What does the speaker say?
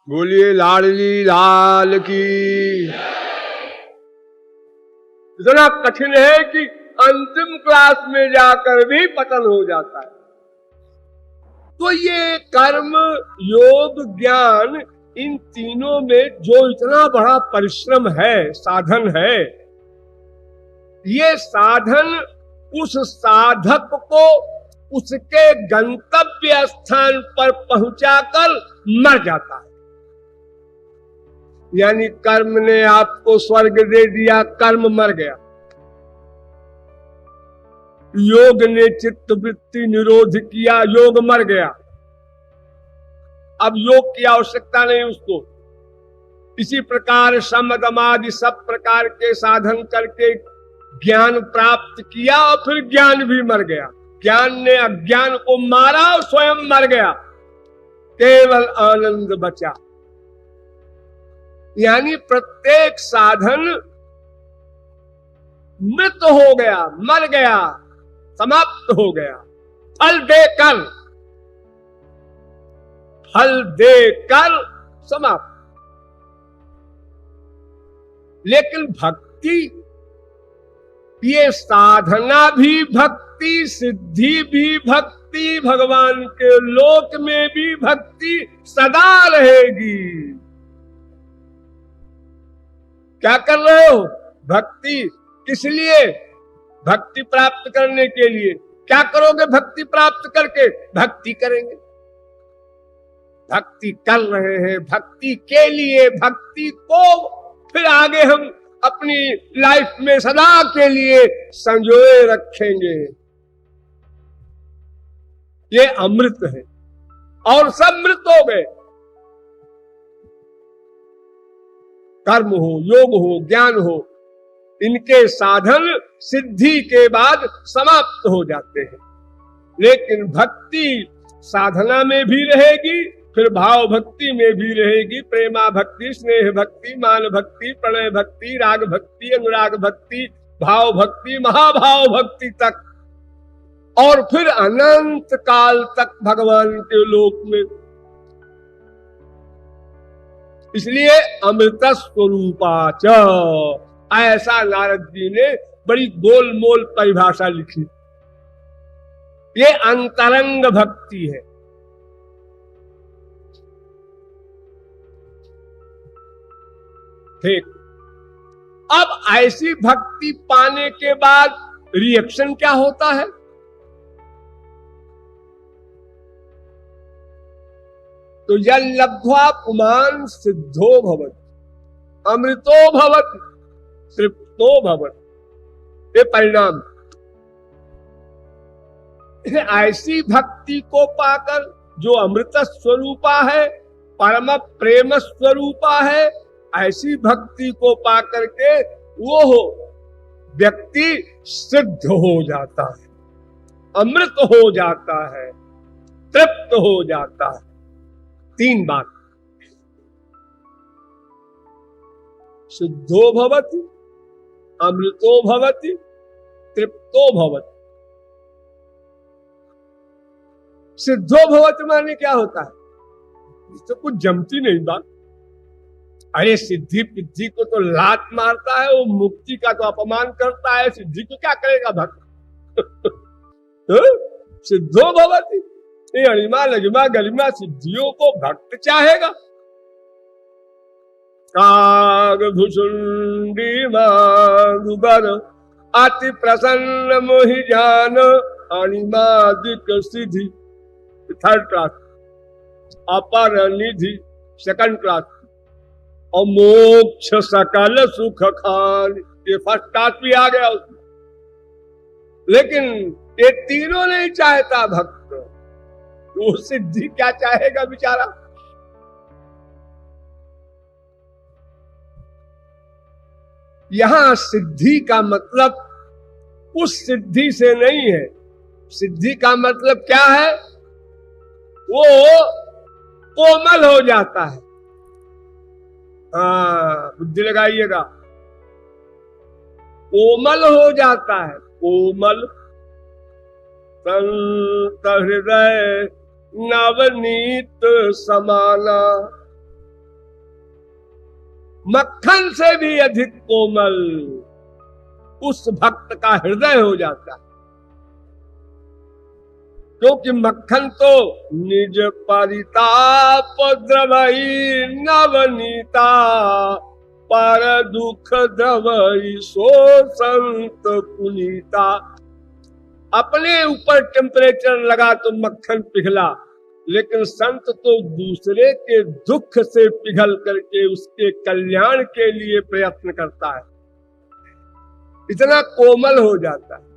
बोलिए लाडली लाल की। इतना कठिन है कि अंतिम क्लास में जाकर भी पतन हो जाता है। तो ये कर्म, योग, ज्ञान, इन तीनों में जो इतना बड़ा परिश्रम है, साधन है, ये साधन उस साधक को उसके गंतव्य स्थान पर पहुंचाकर मर जाता है। यानी कर्म ने आपको स्वर्ग दे दिया, कर्म मर गया। योग ने चित्त वृत्ति निरोध किया, योग मर गया। अब योग की आवश्यकता नहीं उसको। इसी प्रकार सम दम आदि सब प्रकार के साधन करके ज्ञान प्राप्त किया और फिर ज्ञान भी मर गया। ज्ञान ने अज्ञान को मारा और स्वयं मर गया, केवल आनंद बचा। यानी प्रत्येक साधन मृत हो गया, मर गया, समाप्त हो गया, फल देकर समाप्त। लेकिन भक्ति, ये साधना भी भक्ति, सिद्धि भी भक्ति, भगवान के लोक में भी भक्ति सदा रहेगी। क्या कर रहे हो? भक्ति। किस लिए? भक्ति प्राप्त करने के लिए। क्या करोगे भक्ति प्राप्त करके? भक्ति करेंगे। भक्ति कर रहे हैं भक्ति के लिए, भक्ति को फिर आगे हम अपनी लाइफ में सदा के लिए संजोए रखेंगे। ये अमृत है और सब मृत हो गए। कर्म हो, योग हो, ज्ञान हो, इनके साधन सिद्धि के बाद समाप्त हो जाते हैं। लेकिन भक्ति साधना में भी रहेगी, फिर भाव भक्ति में भी रहेगी, प्रेमा भक्ति, स्नेह भक्ति, मान भक्ति, प्रणय भक्ति, राग भक्ति, अनुराग भक्ति, भाव भक्ति, महाभाव भक्ति तक, और फिर अनंत काल तक भगवान के लोक में। इसलिए अमृत स्वरूपाच, ऐसा नारद जी ने बड़ी गोलमोल परिभाषा लिखी। ये अंतरंग भक्ति है। ठीक। अब ऐसी भक्ति पाने के बाद रिएक्शन क्या होता है? तो यल लब्ध्वा पुमान सिद्धो भवति, अमृतो भवति, तृप्तो भवति। ये परिणाम। ऐसी भक्ति को पाकर जो अमृत स्वरूपा है, परम प्रेम स्वरूपा है, ऐसी भक्ति को पाकर के वो व्यक्ति सिद्ध हो जाता है, अमृत हो जाता है, तृप्त हो जाता है। तीन बात। शुद्धो भवति, अमृतो भवति, तृप्तो भवति। सिद्धो भवति माने क्या होता है? इससे कुछ जमती नहीं बात। अरे सिद्धि पिद्धि को तो लात मारता है, वो मुक्ति का तो अपमान करता है, सिद्धि को क्या करेगा भक्त? सिद्धो भवति, ये अणिमा लगिमा गरिमा सिद्धियों को भक्त चाहेगा। काग भुषुंडी माधुबर अति प्रसन्न मोहि जान, अणिमादिक सिद्धि थर्ड क्लास, अपर निधि सेकंड क्लास, और मोक्ष सकल सुख खान, ये फर्स्ट क्लास भी आ गया उसमें। लेकिन ये तीनों नहीं चाहता भक्त, वो सिद्धि क्या चाहेगा बेचारा? यहां सिद्धि का मतलब उस सिद्धि से नहीं है। सिद्धि का मतलब क्या है? वो कोमल हो जाता है। बुद्धि लगाइएगा, कोमल हो जाता है। कोमल संत हृदय नवनीत समाना, मक्खन से भी अधिक कोमल उस भक्त का हृदय हो जाता है। क्योंकि मक्खन तो निज परिताप द्रवई नवनीता, पर दुख द्रवई सो संत पुनीता। अपने ऊपर टेम्परेचर लगा तो मक्खन पिघला, लेकिन संत तो दूसरे के दुख से पिघल करके उसके कल्याण के लिए प्रयत्न करता है, इतना कोमल हो जाता है।